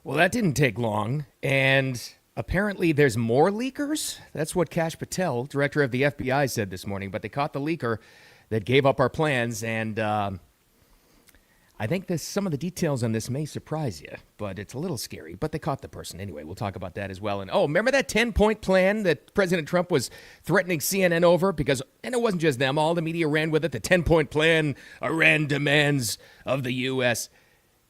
Well, that didn't take long, and apparently there's more leakers. That's what Kash Patel, director of the FBI, said this morning, but they caught the leaker that gave up our plans, and I think some of the details on this may surprise you, but it's a little scary, but they caught the person anyway. We'll talk about that as well. And, remember that 10-point plan that President Trump was threatening CNN over? And it wasn't just them, all the media ran with it, the 10-point plan, Iran demands of the U.S.,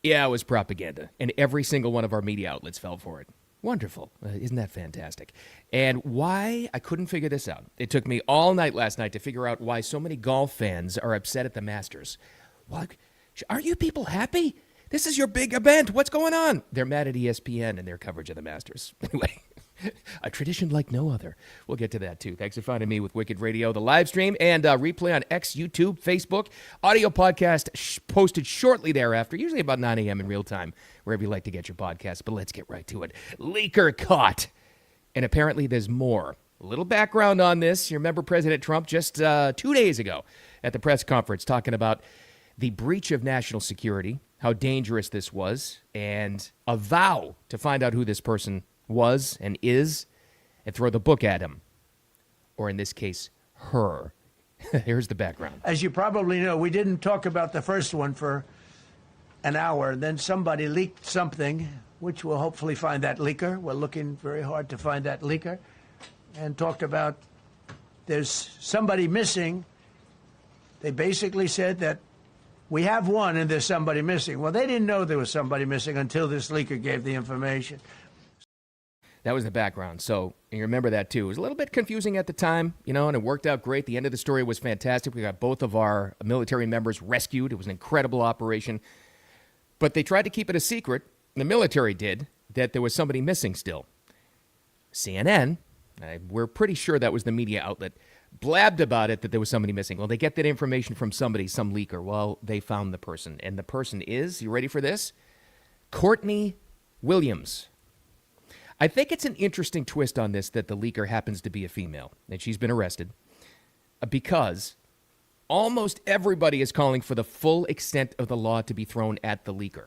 Yeah, it was propaganda, and every single one of our media outlets fell for it. Wonderful. Isn't that fantastic? And why? I couldn't figure this out. It took me all night last night to figure out why so many golf fans are upset at the Masters. What? Are you people happy? This is your big event. What's going on? They're mad at ESPN and their coverage of the Masters. Anyway, a tradition like no other. We'll get to that, too. Thanks for finding me with Wicked Radio, the live stream, and replay on X, YouTube, Facebook. Audio podcast posted shortly thereafter, usually about 9 a.m. in real time, wherever you like to get your podcasts. But let's get right to it. Leaker caught. And apparently there's more. A little background on this. You remember President Trump just 2 days ago at the press conference talking about the breach of national security, how dangerous this was, and a vow to find out who this person was and is, and throw the book at him. Or in this case, her. Here's the background. As you probably know, we didn't talk about the first one for an hour. Then somebody leaked something, which we'll hopefully find that leaker. We're looking very hard to find that leaker. And talked about there's somebody missing. They basically said that we have one and there's somebody missing. Well, they didn't know there was somebody missing until this leaker gave the information. That was the background. So you remember that, too. It was a little bit confusing at the time, and it worked out great. The end of the story was fantastic. We got both of our military members rescued. It was an incredible operation. But they tried to keep it a secret, the military did, that there was somebody missing still. CNN, we're pretty sure that was the media outlet, blabbed about it that there was somebody missing. Well, they get that information from somebody, some leaker. Well, they found the person. And the person is, you ready for this? Courtney Williams. I think it's an interesting twist on this that the leaker happens to be a female, and she's been arrested, because almost everybody is calling for the full extent of the law to be thrown at the leaker.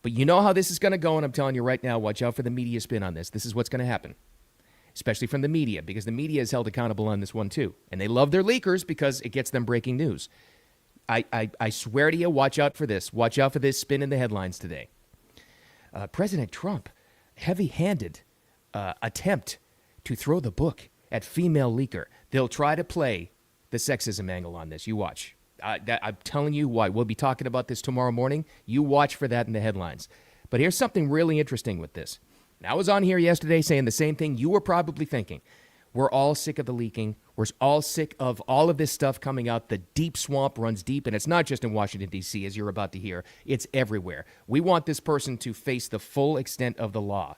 But you know how this is going to go, and I'm telling you right now, watch out for the media spin on this. This is what's going to happen, especially from the media, because the media is held accountable on this one, too. And they love their leakers because it gets them breaking news. I swear to you, watch out for this. Watch out for this spin in the headlines today. President Trump, heavy-handed attempt to throw the book at female leaker. They'll try to play the sexism angle on this. You watch. I'm telling you why. We'll be talking about this tomorrow morning. You watch for that in the headlines. But here's something really interesting with this. Now, I was on here yesterday saying the same thing you were probably thinking. We're all sick of the leaking. We're all sick of all of this stuff coming out. The deep swamp runs deep, and it's not just in Washington, D.C., as you're about to hear. It's everywhere. We want this person to face the full extent of the law.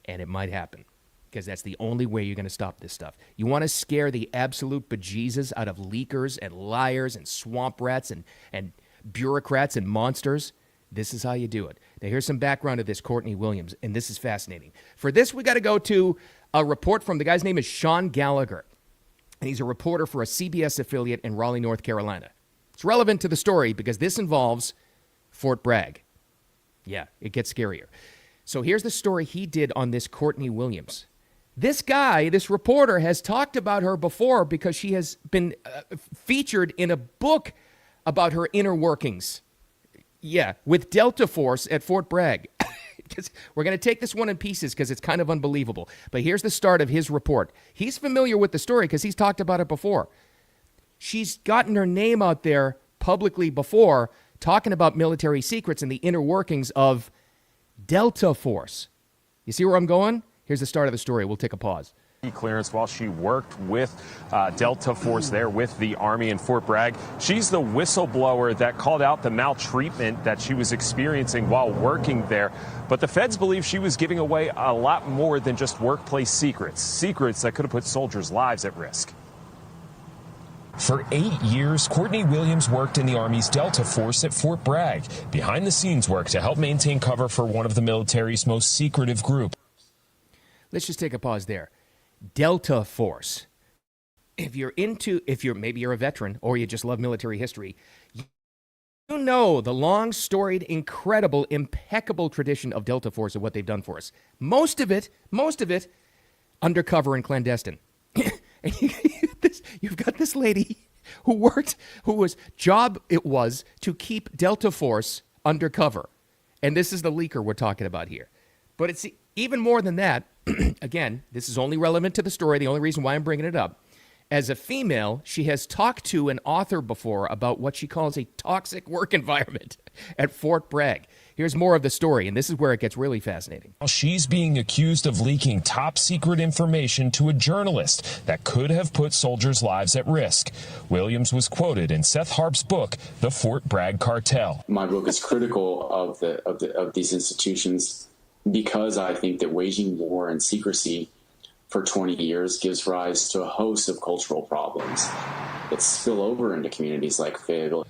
And it might happen, because that's the only way you're going to stop this stuff. You want to scare the absolute bejesus out of leakers and liars and swamp rats and bureaucrats and monsters? This is how you do it. Now, here's some background of this Courtney Williams, and this is fascinating. For this, we got to go to a report from the guy's name is Sean Gallagher, and he's a reporter for a CBS affiliate in Raleigh, North Carolina. It's relevant to the story because this involves Fort Bragg. Yeah, it gets scarier. So here's the story he did on this Courtney Williams. This guy, this reporter, has talked about her before because she has been featured in a book about her inner workings. Yeah, with Delta Force at Fort Bragg. We're going to take this one in pieces because it's kind of unbelievable. But here's the start of his report. He's familiar with the story because he's talked about it before. She's gotten her name out there publicly before, talking about military secrets and the inner workings of Delta Force. You see where I'm going? Here's the start of the story. We'll take a pause. Clearance while she worked with Delta Force there with the Army in Fort Bragg. She's the whistleblower that called out the maltreatment that she was experiencing while working there. But the feds believe she was giving away a lot more than just workplace secrets that could have put soldiers' lives at risk. For 8 years, Courtney Williams worked in the Army's Delta Force at Fort Bragg, behind-the-scenes work to help maintain cover for one of the military's most secretive groups. Let's just take a pause there. Delta Force. Maybe you're a veteran or you just love military history, You know the long-storied, incredible, impeccable tradition of Delta Force and what they've done for us. Most of it, undercover and clandestine. And you've got this lady whose job it was to keep Delta Force undercover. And this is the leaker we're talking about here. But it's even more than that. Again, this is only relevant to the story. The only reason why I'm bringing it up. As a female, she has talked to an author before about what she calls a toxic work environment at Fort Bragg. Here's more of the story, and this is where it gets really fascinating. She's being accused of leaking top secret information to a journalist that could have put soldiers' lives at risk. Williams was quoted in Seth Harp's book, The Fort Bragg Cartel. My book is critical of these institutions because I think that waging war in secrecy for 20 years gives rise to a host of cultural problems that spill over into communities like Fayetteville.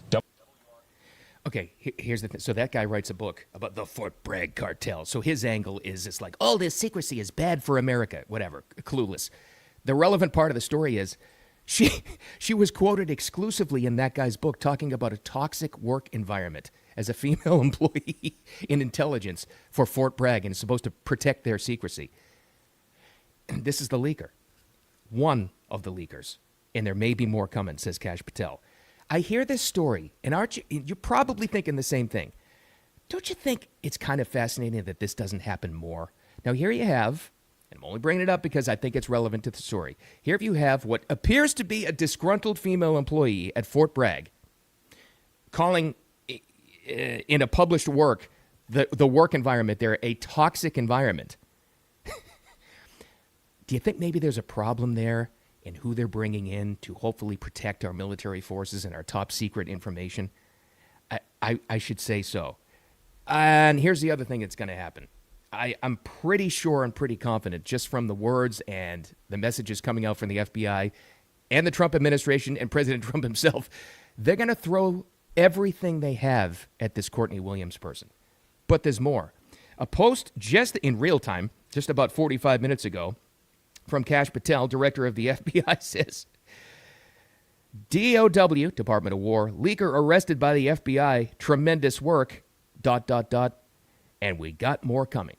Okay, here's the thing. So that guy writes a book about the Fort Bragg cartel. So his angle is it's like, oh, this secrecy is bad for America. Whatever, clueless. The relevant part of the story is she was quoted exclusively in that guy's book talking about a toxic work environment as a female employee in intelligence for Fort Bragg and is supposed to protect their secrecy. And this is the leaker. One of the leakers. And there may be more coming, says Kash Patel. I hear this story, and you're probably thinking the same thing. Don't you think it's kind of fascinating that this doesn't happen more? Now, here you have, and I'm only bringing it up because I think it's relevant to the story. Here you have what appears to be a disgruntled female employee at Fort Bragg calling, in a published work, the work environment there a toxic environment. Do you think maybe there's a problem there in who they're bringing in to hopefully protect our military forces and our top secret information? I should say so. And here's the other thing that's going to happen. I'm pretty sure and pretty confident just from the words and the messages coming out from the FBI and the Trump administration and President Trump himself, they're going to throw everything they have at this Courtney Williams person. But there's more. A post just in real time, just about 45 minutes ago, from Kash Patel, director of the FBI, says, DOW, Department of War, leaker arrested by the FBI, tremendous work, ... and we got more coming.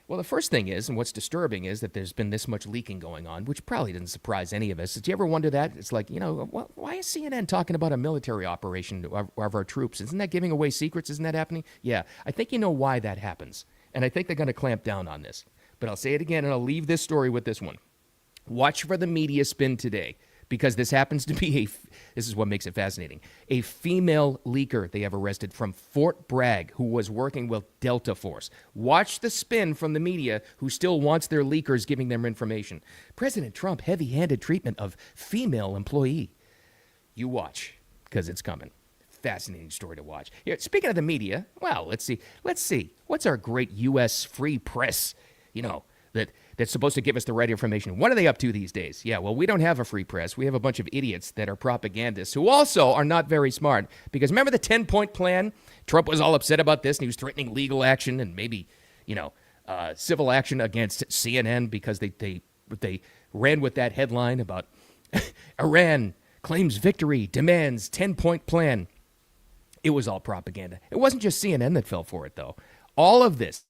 Well, the first thing is, and what's disturbing is that there's been this much leaking going on, which probably doesn't surprise any of us. Did you ever wonder that? It's like, why is CNN talking about a military operation of our troops? Isn't that giving away secrets? Isn't that happening? Yeah, I think you know why that happens. And I think they're going to clamp down on this. But I'll say it again, and I'll leave this story with this one. Watch for the media spin today, because this happens to be this is what makes it fascinating, a female leaker they have arrested from Fort Bragg who was working with Delta Force. Watch the spin from the media who still wants their leakers giving them information. President Trump, heavy-handed treatment of female employee. You watch, because it's coming. Fascinating story to watch. Here, speaking of the media, well, let's see. What's our great U.S. free press, that's supposed to give us the right information? What are they up to these days? Yeah, well, we don't have a free press. We have a bunch of idiots that are propagandists who also are not very smart. Because remember the 10-point plan? Trump was all upset about this, and he was threatening legal action and maybe, civil action against CNN because they ran with that headline about Iran claims victory, demands 10-point plan. It was all propaganda. It wasn't just CNN that fell for it, though. All of this,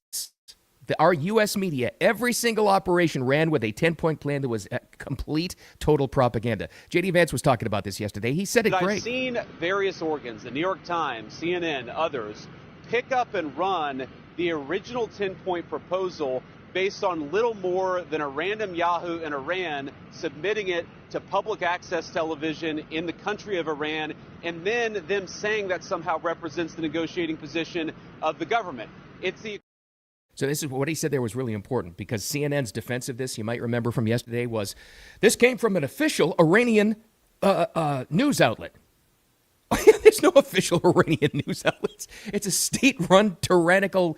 our U.S. media, every single operation ran with a 10-point plan that was complete, total propaganda. J.D. Vance was talking about this yesterday. He said it great. I've seen various organs, the New York Times, CNN, others, pick up and run the original 10-point proposal based on little more than a random Yahoo in Iran submitting it to public access television in the country of Iran, and then them saying that somehow represents the negotiating position of the government. So this is what he said there was really important, because CNN's defense of this, you might remember from yesterday, was this came from an official Iranian news outlet. There's no official Iranian news outlets. It's a state-run, tyrannical,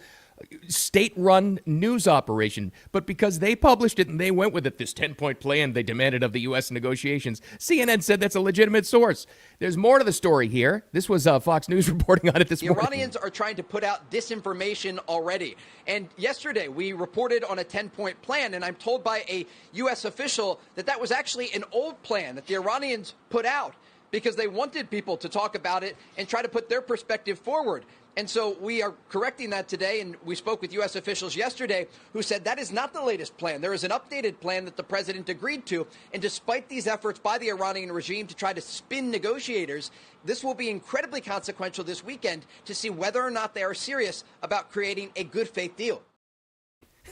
state-run news operation. But because they published it and they went with it, this 10-point plan they demanded of the U.S. negotiations, CNN said that's a legitimate source. There's more to the story here. This was Fox News reporting on it this morning. The Iranians are trying to put out disinformation already. And yesterday we reported on a 10-point plan, and I'm told by a U.S. official that was actually an old plan that the Iranians put out because they wanted people to talk about it and try to put their perspective forward. And so we are correcting that today, and we spoke with U.S. officials yesterday who said that is not the latest plan. There is an updated plan that the president agreed to, and despite these efforts by the Iranian regime to try to spin negotiators, this will be incredibly consequential this weekend to see whether or not they are serious about creating a good faith deal.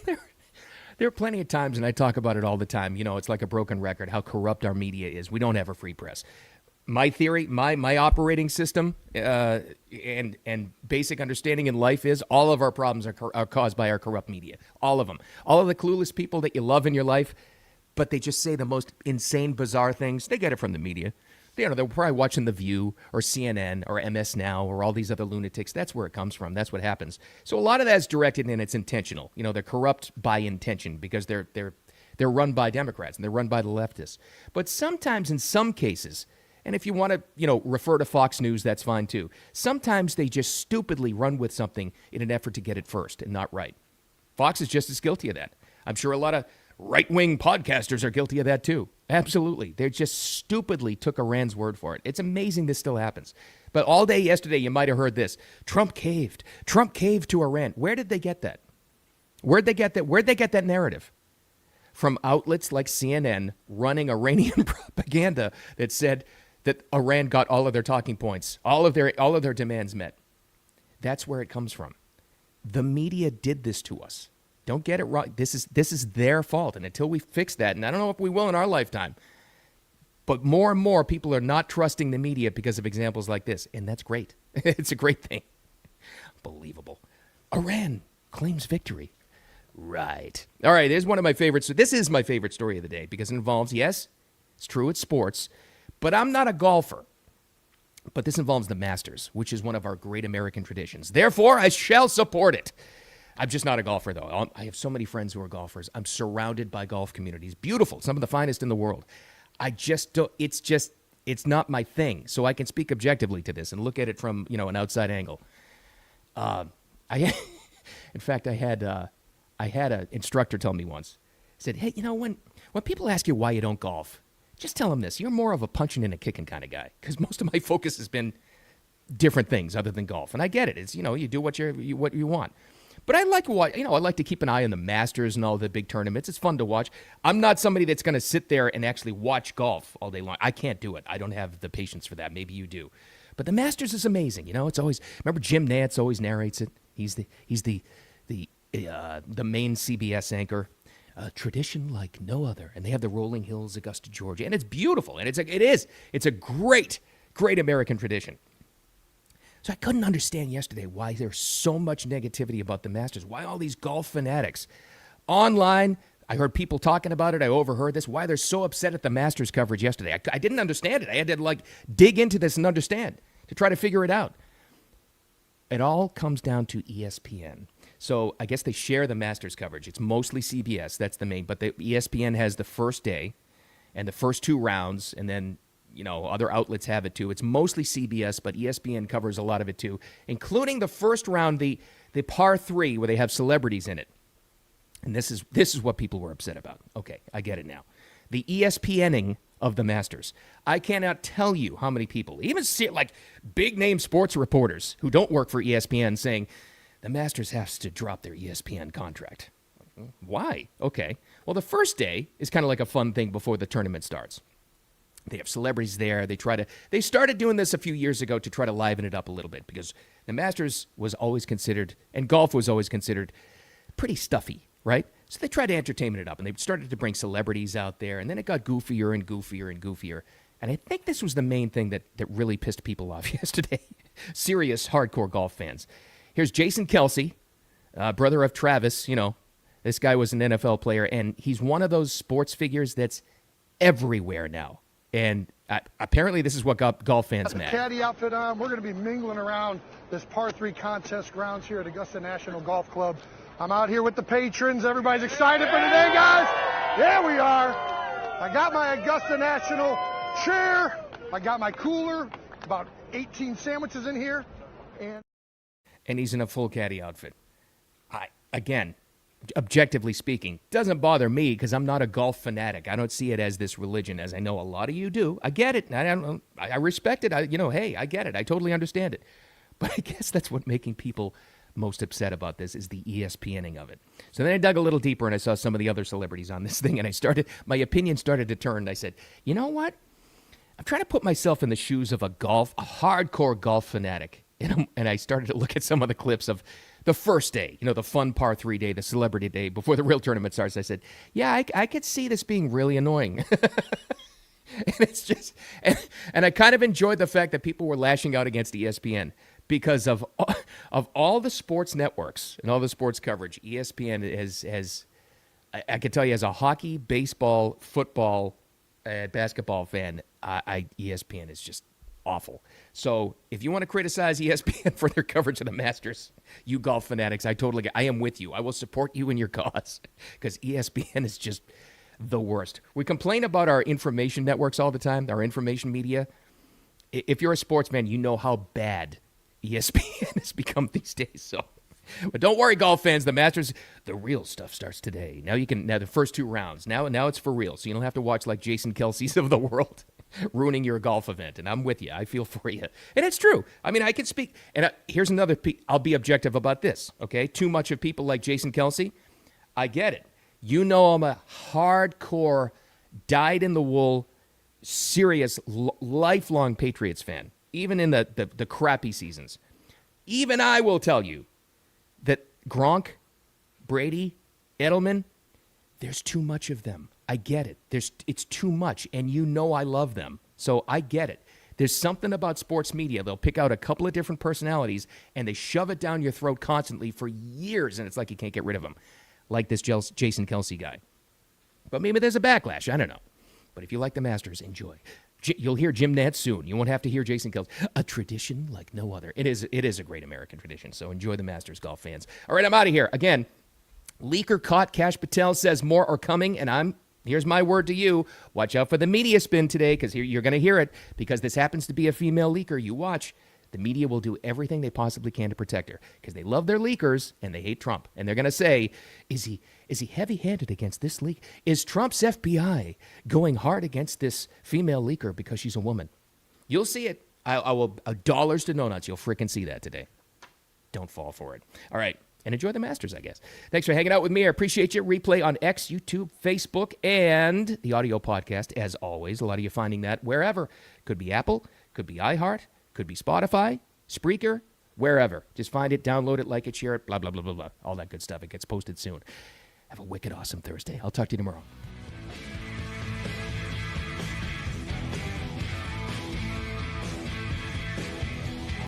There are plenty of times, and I talk about it all the time, it's like a broken record, how corrupt our media is. We don't have a free press. My theory, my operating system, and basic understanding in life is all of our problems are caused by our corrupt media. All of them. All of the clueless people that you love in your life, but they just say the most insane, bizarre things. They get it from the media. They're probably watching The View or CNN or MS Now or all these other lunatics. That's where it comes from. That's what happens. So a lot of that is directed and it's intentional. They're corrupt by intention because they're run by Democrats and they're run by the leftists. But sometimes, in some cases, and if you want to, refer to Fox News, that's fine too. Sometimes they just stupidly run with something in an effort to get it first and not right. Fox is just as guilty of that. I'm sure a lot of right-wing podcasters are guilty of that too. Absolutely. They just stupidly took Iran's word for it. It's amazing this still happens. But all day yesterday, you might have heard this. Trump caved. Trump caved to Iran. Where did they get that? Where'd they get that narrative? From outlets like CNN running Iranian propaganda that said that Iran got all of their talking points, all of their demands met. That's where it comes from. The media did this to us. Don't get it wrong. This is their fault. And until we fix that, and I don't know if we will in our lifetime, but more and more people are not trusting the media because of examples like this. And that's great. It's a great thing. Unbelievable. Iran claims victory. Right. All right, here's one of my favorites. This is my favorite story of the day because it involves, yes, it's true, it's sports, but I'm not a golfer. But this involves the Masters, which is one of our great American traditions. Therefore, I shall support it. I'm just not a golfer, though. I have so many friends who are golfers. I'm surrounded by golf communities. Beautiful, some of the finest in the world. I just don't, it's not my thing. So I can speak objectively to this and look at it from, an outside angle. In fact, I had an instructor tell me once, said, hey, when people ask you why you don't golf, just tell them this. You're more of a punching and a kicking kind of guy, because most of my focus has been different things other than golf. And I get it. It's, you do what you want. But I like I like to keep an eye on the Masters and all the big tournaments. It's fun to watch. I'm not somebody that's going to sit there and actually watch golf all day long. I can't do it. I don't have the patience for that. Maybe you do. But the Masters is amazing. It's always, remember Jim Nantz always narrates it. He's the main CBS anchor. A tradition like no other. And they have the rolling hills, Augusta, Georgia. And it's beautiful. And it's a great, great American tradition. So I couldn't understand yesterday why there's so much negativity about the Masters. Why all these golf fanatics? Online, I heard people talking about it. I overheard this. Why they're so upset at the Masters coverage yesterday. I didn't understand it. I had to dig into this and understand to try to figure it out. It all comes down to ESPN. So I guess they share the Masters coverage. It's mostly CBS. That's the main. But the ESPN has the first day and the first two rounds, and then other outlets have it too. It's mostly CBS, but ESPN covers a lot of it too, including the first round, the par 3, where they have celebrities in it. And this is what people were upset about. Okay, I get it now. The ESPNing of the Masters. I cannot tell you how many people, even big name sports reporters who don't work for ESPN, saying the Masters has to drop their ESPN contract. Why? Okay. Well, the first day is kind of like a fun thing before the tournament starts. They have celebrities there. They started doing this a few years ago to try to liven it up a little bit because the Masters was always considered, and golf was always considered, pretty stuffy, right? So they tried to entertain it up, and they started to bring celebrities out there, and then it got goofier and goofier and goofier. And I think this was the main thing that really pissed people off yesterday. Serious, hardcore golf fans. Here's Jason Kelce, brother of Travis. This guy was an NFL player, and he's one of those sports figures that's everywhere now. And apparently this is what got golf fans mad. Caddy outfit on. We're going to be mingling around this par 3 contest grounds here at Augusta National Golf Club. I'm out here with the patrons. Everybody's excited for today, guys. Yeah, we are. I got my Augusta National chair. I got my cooler. About 18 sandwiches in here. And he's in a full caddy outfit. Again, objectively speaking. Doesn't bother me because I'm not a golf fanatic. I don't see it as this religion, as I know a lot of you do. I get it. I respect it. Hey, I get it. I totally understand it. But I guess that's what making people most upset about this is the ESPNing of it. So then I dug a little deeper and I saw some of the other celebrities on this thing, and my opinion started to turn. And I said, you know what? I'm trying to put myself in the shoes of a hardcore golf fanatic. And I started to look at some of the clips of the first day, the fun par 3 day, the celebrity day before the real tournament starts. I said, yeah, I could see this being really annoying. And it's just, and I kind of enjoyed the fact that people were lashing out against ESPN because of all the sports networks and all the sports coverage. ESPN has I can tell you, as a hockey, baseball, football, basketball fan, ESPN is just awful. So if you want to criticize ESPN for their coverage of the Masters, you golf fanatics, I am with you. I will support you in your cause because ESPN is just the worst. We complain about our information networks all the time, our information media. If you're a sportsman, you know how bad ESPN has become these days. So, but don't worry, golf fans. The Masters, the real stuff starts today. Now the first 2 rounds. Now it's for real. So you don't have to watch like Jason Kelsey's of the world ruining your golf event. And I'm with you. I feel for you. And it's true. I mean, I can speak. And here's another. I'll be objective about this. Okay, too much of people like Jason Kelsey. I get it. I'm a hardcore, dyed-in-the-wool, serious, lifelong Patriots fan, even in the crappy seasons. Even I will tell you that Gronk, Brady, Edelman, there's too much of them. I get it. It's too much, and I love them. So I get it. There's something about sports media. They'll pick out a couple of different personalities, and they shove it down your throat constantly for years, and it's like you can't get rid of them. Like this Jason Kelsey guy. But maybe there's a backlash. I don't know. But if you like the Masters, enjoy. You'll hear Jim Nantz soon. You won't have to hear Jason Kelsey. A tradition like no other. It is a great American tradition. So enjoy the Masters, golf fans. All right, I'm out of here. Again, leaker caught. Cash Patel says more are coming. And here's my word to you. Watch out for the media spin today because you're going to hear it. Because this happens to be a female leaker. You watch. The media will do everything they possibly can to protect her because they love their leakers and they hate Trump. And they're going to say, is he heavy-handed against this leak? Is Trump's FBI going hard against this female leaker because she's a woman? You'll see it. I will, dollars to donuts, you'll freaking see that today. Don't fall for it. All right. And enjoy the Masters, I guess. Thanks for hanging out with me. I appreciate you. Replay on X, YouTube, Facebook, and the audio podcast, as always. A lot of you finding that wherever. Could be Apple, could be iHeart, could be Spotify, Spreaker, wherever. Just find it, download it, like it, share it, blah, blah, blah, blah, blah. All that good stuff. It gets posted soon. Have a wicked awesome Thursday. I'll talk to you tomorrow.